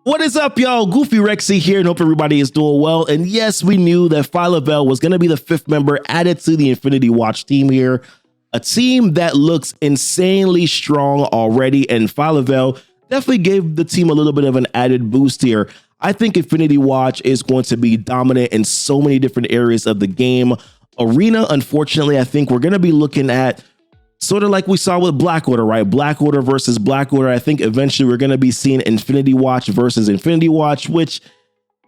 What is up, y'all? Goofy Rexy here, and hope everybody is doing well. And yes, we knew that Phyla-Vell was going to be the 5th member added to the Infinity Watch team here. A team that looks insanely strong already, and Phyla-Vell definitely gave the team a little bit of an added boost here. I think Infinity Watch is going to be dominant in so many different areas of the game. Arena, unfortunately, I think we're going to be looking at sort of like we saw with Black Order, right? Black Order versus Black Order. I think eventually we're going to be seeing Infinity Watch versus Infinity Watch, which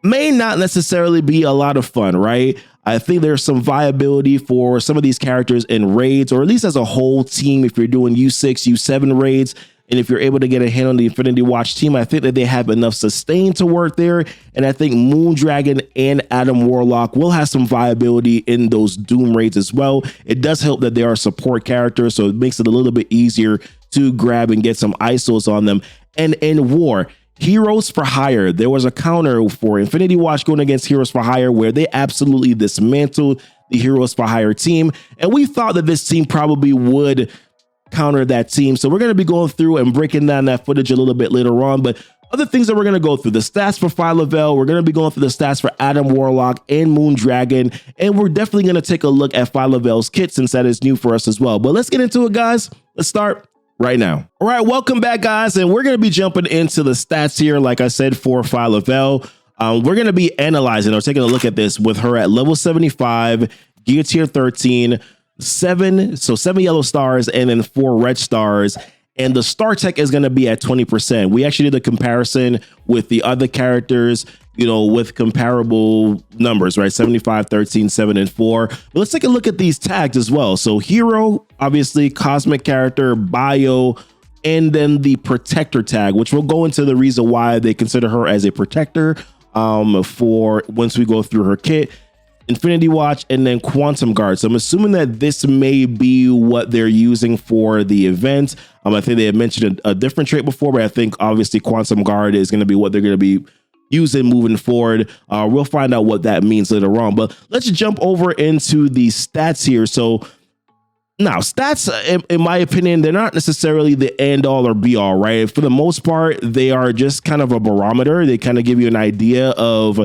may not necessarily be a lot of fun, right? I think there's some viability for some of these characters in raids, or at least as a whole team, if you're doing U6, U7 raids. And if you're able to get a hand on the Infinity Watch team, I think that they have enough sustain to work there. And I think Moondragon and Adam Warlock will have some viability in those Doom raids as well. It does help that they are support characters, so it makes it a little bit easier to grab and get some ISOs on them. And in War, Heroes for Hire, there was a counter for Infinity Watch going against Heroes for Hire where they absolutely dismantled the Heroes for Hire team. And we thought that this team probably would counter that team. So we're going to be going through and breaking down that footage a little bit later on. But other things that we're going to go through, the stats for Phyla-Vell, we're going to be going through the stats for Adam Warlock and Moondragon. And we're definitely going to take a look at Phyla-Vell's kit since that is new for us as well. But let's get into it, guys. Let's start right now. All right, welcome back, guys. And we're going to be jumping into the stats here, like I said, for Phyla-Vell. We're going to be analyzing or taking a look at this with her at level 75, gear tier 13, 7 yellow stars, and then 4 red stars. And the star tech is going to be at 20%. We actually did a comparison with the other characters, you know, with comparable numbers, right? 75, 13, 7, and 4. But let's take a look at these tags as well. So hero, obviously, cosmic character, bio, and then the protector tag, which we'll go into the reason why they consider her as a protector for once we go through her kit. Infinity Watch, and then Quantum Guard. So I'm assuming that this may be what they're using for the event. I think they had mentioned a different trait before, but I think obviously Quantum Guard is going to be what they're going to be using moving forward. We'll find out what that means later on, but let's jump over into the stats here. So now stats, in my opinion, they're not necessarily the end all or be all, right? For the most part, they are just kind of a barometer. They kind of give you an idea of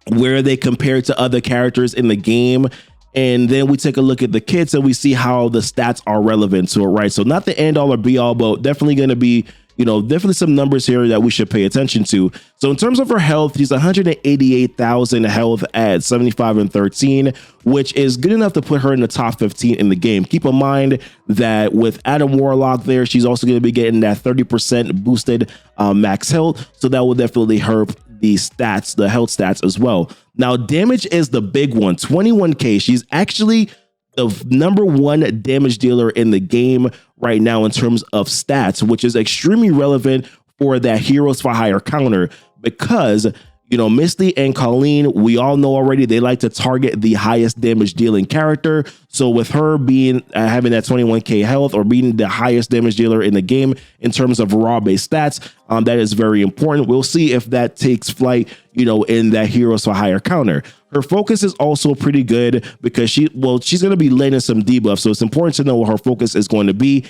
where they compare to other characters in the game. And then we take a look at the kits and we see how the stats are relevant to it, right? So not the end all or be all, but definitely going to be, you know, definitely some numbers here that we should pay attention to. So in terms of her health, she's 188,000 health at 75 and 13, which is good enough to put her in the top 15 in the game. Keep in mind that with Adam Warlock there, she's also going to be getting that 30% boosted max health. So that will definitely help the stats, the health stats as well. Now, damage is the big one, 21K. She's actually the #1 damage dealer in the game right now in terms of stats, which is extremely relevant for that Heroes for Hire counter because, you know, Misty and Colleen, we all know already they like to target the highest damage dealing character. So with her being having that 21K health or being the highest damage dealer in the game in terms of raw based stats, that is very important. We'll see if that takes flight, you know, in that Heroes for Hire counter. Her focus is also pretty good because she's going to be landing some debuffs. So it's important to know what her focus is going to be.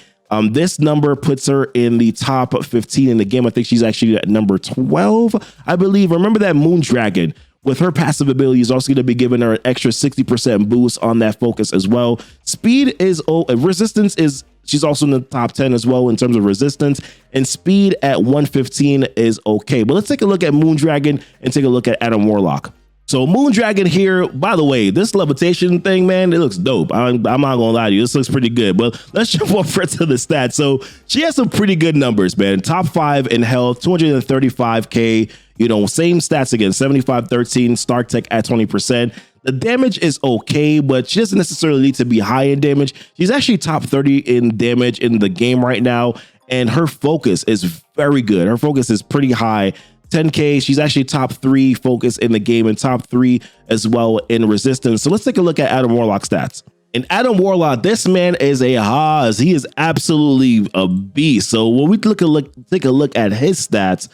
This number puts her in the top 15 in the game. I think she's actually at number 12, I believe. Remember that Moondragon with her passive ability is also going to be giving her an extra 60% boost on that focus as well. Speed is, resistance is, she's also in the top 10 as well in terms of resistance, and speed at 115 is okay. But let's take a look at Moondragon and take a look at Adam Warlock. So Moondragon here, by the way, this levitation thing, man, it looks dope. I'm not gonna lie to you, this looks pretty good, but let's jump over to the stats. So she has some pretty good numbers, man. Top 5 in health, 235K, you know, same stats again, 75, 13, star tech at 20%. The damage is okay, but she doesn't necessarily need to be high in damage. She's actually top 30 in damage in the game right now, and her focus is very good. Her focus is pretty high. 10K, she's actually top 3 focus in the game and top 3 as well in resistance. So let's take a look at Adam Warlock stats. And Adam Warlock, this man is a Haas. He is absolutely a beast. So when we take a look at his stats,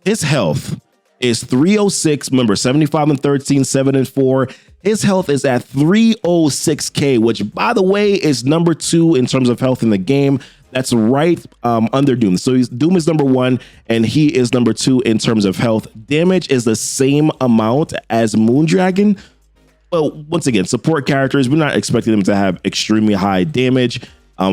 his health is 306. Remember, 75 and 13, 7 and 4. His health is at 306k, which, by the way, is number 2 in terms of health in the game. That's right under Doom. So Doom is number 1 and he is number 2 in terms of health. Damage is the same amount as Moondragon. But once again, support characters, we're not expecting them to have extremely high damage.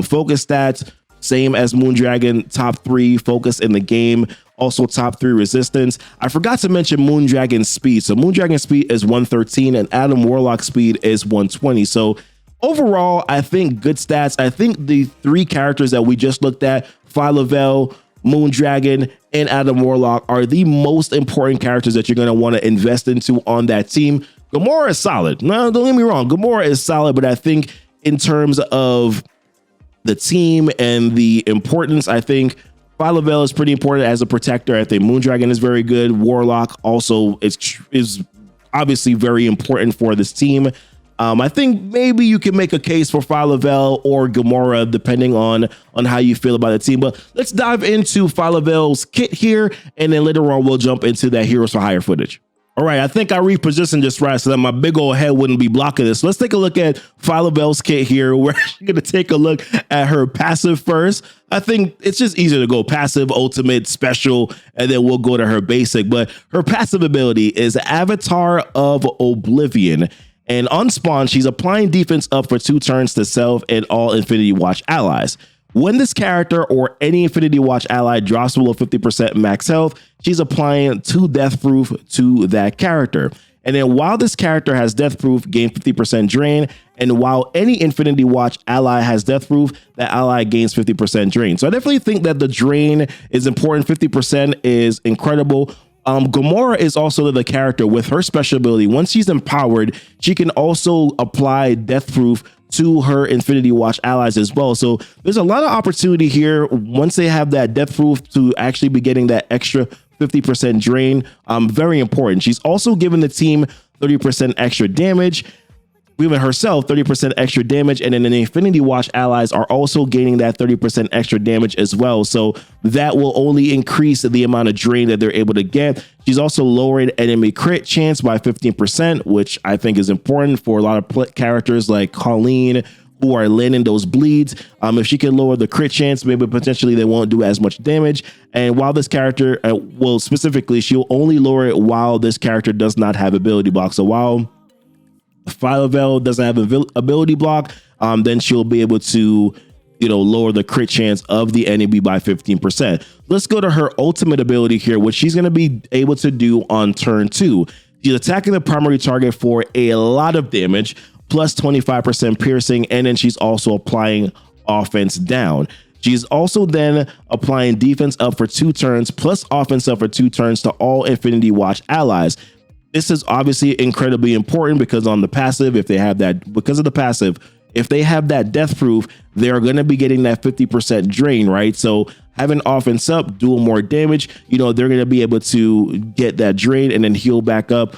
Focus stats, same as Moondragon, top 3 focus in the game. Also top 3 resistance. I forgot to mention Moondragon's speed. So Moondragon's speed is 113 and Adam Warlock's speed is 120. So overall, I think good stats. I think the 3 characters that we just looked at, Phyla-Vell, Moondragon, and Adam Warlock, are the most important characters that you're going to want to invest into on that team. Gamora is solid. No, don't get me wrong. Gamora is solid, but I think in terms of the team and the importance, I think Phyla-Vell is pretty important as a protector. I think Moondragon is very good. Warlock also is obviously very important for this team. I think maybe you can make a case for Phyla-Vell or Gamora, depending on how you feel about the team. But let's dive into Phyla-Vell's kit here, and then later on we'll jump into that Heroes for Hire footage. All right, I think I repositioned this right so that my big old head wouldn't be blocking this. Let's take a look at Phyla-Vell's kit here. We're actually going to take a look at her passive first. I think it's just easier to go passive, ultimate, special, and then we'll go to her basic. But her passive ability is Avatar of Oblivion. And on spawn, she's applying defense up for 2 turns to self and all Infinity Watch allies. When this character or any Infinity Watch ally drops below 50% max health, she's applying 2 death proof to that character. And then while this character has death proof, gain 50% drain. And while any Infinity Watch ally has death proof, that ally gains 50% drain. So I definitely think that the drain is important. 50% is incredible. Gamora is also the character with her special ability. Once she's empowered, she can also apply death proof to her Infinity Watch allies as well. So there's a lot of opportunity here once they have that death proof to actually be getting that extra 50% drain. Very important. She's also given the team 30% extra damage, giving herself 30% extra damage, and then the Infinity Watch allies are also gaining that 30% extra damage as well. So that will only increase the amount of drain that they're able to get. She's also lowered enemy crit chance by 15%, which I think is important for a lot of characters like Colleen, who are landing those bleeds. If she can lower the crit chance, maybe potentially they won't do as much damage. And while this character, well, specifically, she'll only lower it while this character does not have ability block. So while Phyla-Vell doesn't have an ability block, then she'll be able to, lower the crit chance of the enemy by 15%. Let's go to her ultimate ability here, which she's going to be able to do on turn 2. She's attacking the primary target for a lot of damage, plus 25% piercing, and then she's also applying offense down. She's also then applying defense up for 2 turns, plus offense up for 2 turns to all Infinity Watch allies. This is obviously incredibly important because on the passive, if they have that death proof, they're going to be getting that 50% drain, right? So having offense up, doing more damage, they're going to be able to get that drain and then heal back up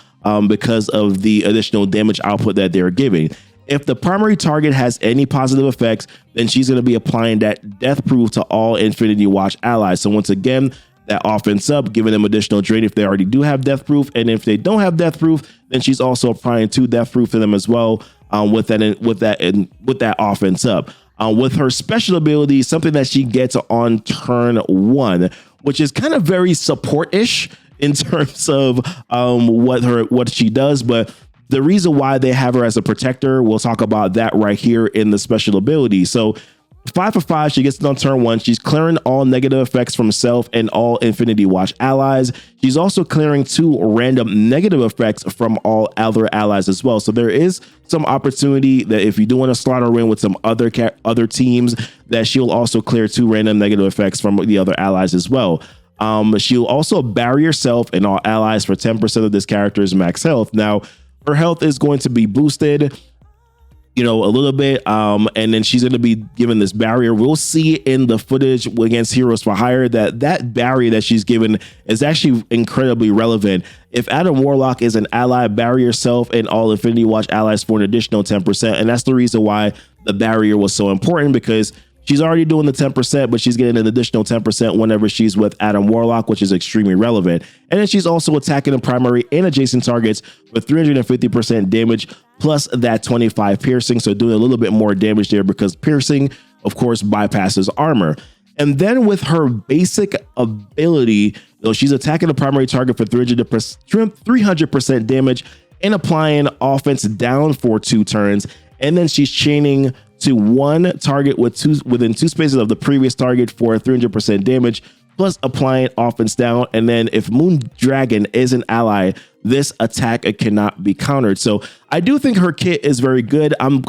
because of the additional damage output that they're giving. If the primary target has any positive effects, then she's going to be applying that death proof to all Infinity Watch allies. So once again, that offense up, giving them additional drain if they already do have death proof. And if they don't have death proof, then she's also applying 2 death proof to them as well with that offense up. With her special ability, something that she gets on turn 1, which is kind of very support-ish in terms of what she does. But the reason why they have her as a protector, we'll talk about that right here in the special ability. So 5 for 5, she gets it on turn 1. She's clearing all negative effects from self and all Infinity Watch allies. She's also clearing 2 random negative effects from all other allies as well. So there is some opportunity that if you do want to slot her in with some other teams, that she'll also clear 2 random negative effects from the other allies as well. She'll also bury herself and all allies for 10% of this character's max health. Now, her health is going to be boosted a little bit, and then she's going to be given this barrier. We'll see in the footage against Heroes for Hire that barrier that she's given is actually incredibly relevant. If Adam Warlock is an ally, bury yourself and all Infinity Watch allies for an additional 10%, and that's the reason why the barrier was so important, because She's already doing the 10%, but she's getting an additional 10% whenever she's with Adam Warlock, which is extremely relevant. And then she's also attacking the primary and adjacent targets with 350% damage, plus that 25 piercing. So doing a little bit more damage there because piercing, of course, bypasses armor. And then with her basic ability, she's attacking the primary target for 300% damage and applying offense down for 2 turns. And then she's chaining to 1 target within 2 spaces of the previous target for 300% damage, plus applying offense down. And then if Moon Dragon is an ally, this attack cannot be countered. So I do think her kit is very good. I'm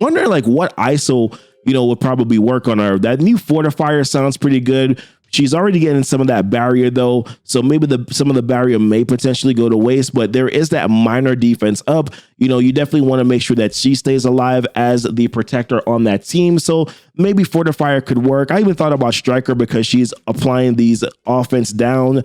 wondering like what ISO would probably work on her. That new Fortifier sounds pretty good. She's already getting some of that barrier though, so maybe some of the barrier may potentially go to waste, but there is that minor defense up. You definitely want to make sure that she stays alive as the protector on that team. So maybe Fortifier could work. I even thought about Striker because she's applying these offense down,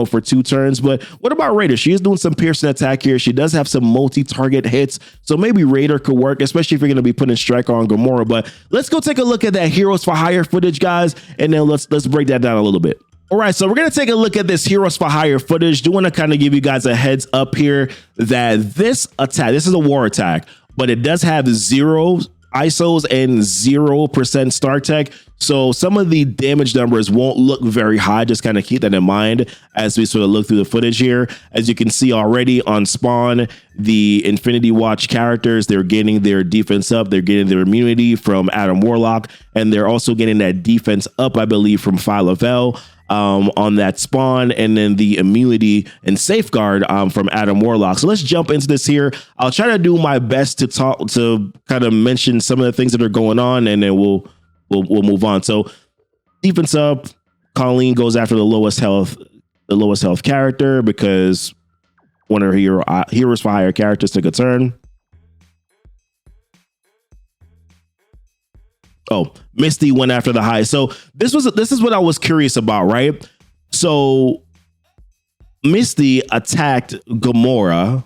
for 2 turns. But what about Raider? She is doing some piercing attack here. She does have some multi-target hits. So maybe Raider could work, especially if you're going to be putting Striker on Gamora. But let's go take a look at that Heroes for Hire footage, guys. And then let's break that down a little bit. All right, so we're going to take a look at this Heroes for Hire footage. Do want to kind of give you guys a heads up here that this attack, this is a war attack, but it does have 0 ISOs and 0% star tech. So some of the damage numbers won't look very high. Just kind of keep that in mind as we sort of look through the footage here. As you can see already on spawn, the Infinity Watch characters, they're getting their defense up. They're getting their immunity from Adam Warlock, and they're also getting that defense up, I believe, from Phyla-Vell on that spawn, and then the immunity and safeguard from Adam Warlock. So let's jump into this here. I'll try to do my best to kind of mention some of the things that are going on, and then we'll move on. So defense up, Colleen goes after the lowest health character because one of her Heroes for Hire characters took a turn. Oh, Misty went after the high. So this is what I was curious about, right? So Misty attacked Gamora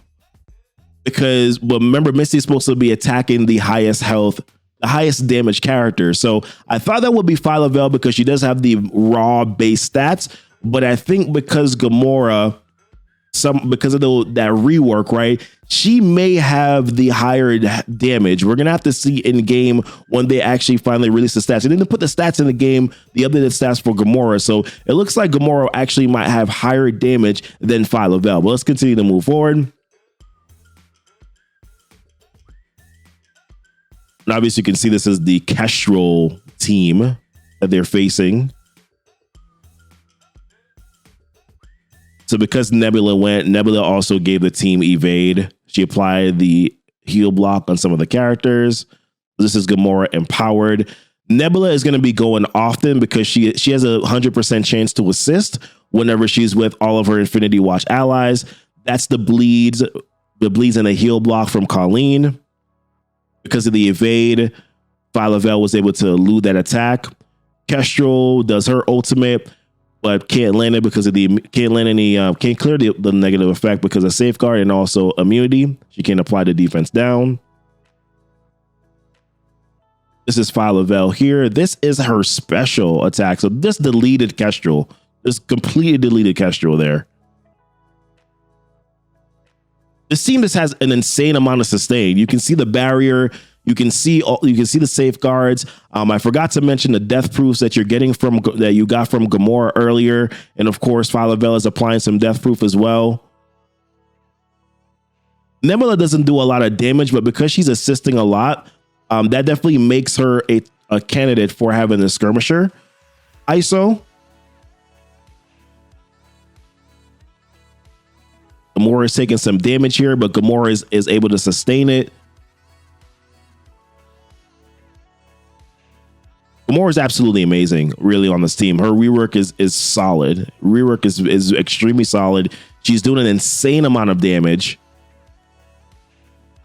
because, well, remember, Misty's supposed to be attacking the highest health, the highest damage character. So I thought that would be Phyla-Vell because she does have the raw base stats, but I think because Gamora, because of that rework, right, she may have the higher damage. We're gonna have to see in game when they actually finally release the stats. And then to put the stats in the game, the updated stats for Gamora. So it looks like Gamora actually might have higher damage than Phyla-Vell. But let's continue to move forward. And obviously you can see this is the Kestrel team that they're facing. So because Nebula went, Nebula also gave the team evade. She applied the heal block on some of the characters. This is Gamora empowered. Nebula is going to be going often because she has a 100% chance to assist whenever she's with all of her Infinity Watch allies. That's the bleeds and the heal block from Colleen. Because of the evade, Phyla-Vell was able to elude that attack. Kestrel does her ultimate, but can't land it because of can't clear the negative effect because of safeguard and also immunity. She can't apply the defense down. This is Phyla-Vell here. This is her special attack. So this deleted Kestrel. This completely deleted Kestrel there. This team just has an insane amount of sustain. You can see the barrier. You can see the safeguards. I forgot to mention the death proofs that you got from Gamora earlier, and of course, Phyla-Vell is applying some death proof as well. Nebula doesn't do a lot of damage, but because she's assisting a lot, that definitely makes her a candidate for having a skirmisher ISO. Gamora is taking some damage here, but Gamora is able to sustain it. Gamora is absolutely amazing, really, on this team. Her rework is solid. Rework is extremely solid. She's doing an insane amount of damage.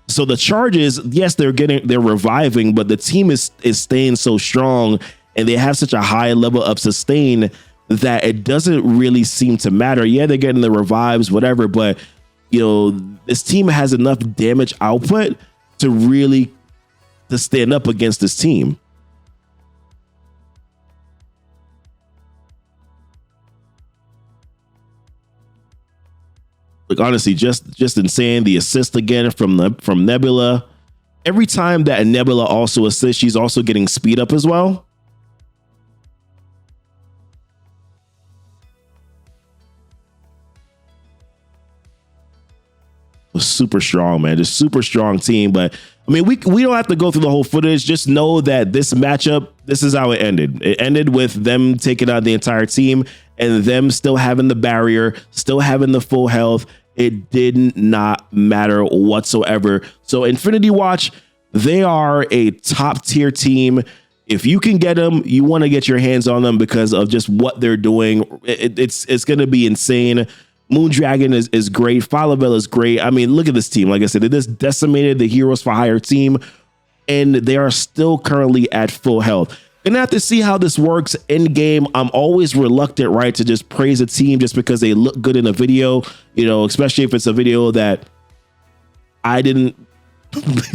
So the charges, yes, they're reviving, but the team is staying so strong, and they have such a high level of sustain that it doesn't really seem to matter. Yeah, they're getting the revives, whatever, but this team has enough damage output to stand up against this team. Like, honestly, just insane. The assist again from Nebula. Every time that Nebula also assists, she's also getting speed up as well. Super strong, man. Just super strong team. But I mean, we don't have to go through the whole footage. Just know that this matchup, this is how it ended. It ended with them taking out the entire team and them still having the barrier, still having the full health. It did not matter whatsoever. So Infinity Watch, they are a top tier team. If you can get them, you want to get your hands on them because of just what they're doing. It's going to be insane. Moondragon is great. Phyla-Vell is great. I mean, look at this team. Like I said, it just decimated the Heroes for Hire team, and they are still currently at full health. Gonna have to see how this works in game. I'm always reluctant, right, to just praise a team just because they look good in a video, you know, especially if it's a video that I didn't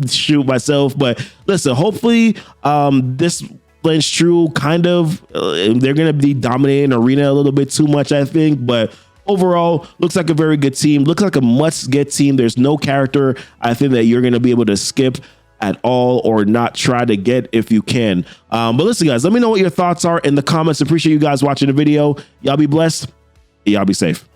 shoot myself. But listen, hopefully this blends true. Kind of, they're gonna be dominating arena a little bit too much, I think, but overall, looks like a very good team. Looks like a must-get team. There's no character I think that you're going to be able to skip at all or not try to get if you can. But listen, guys, let me know what your thoughts are in the comments. Appreciate you guys watching the video. Y'all be blessed. Y'all be safe.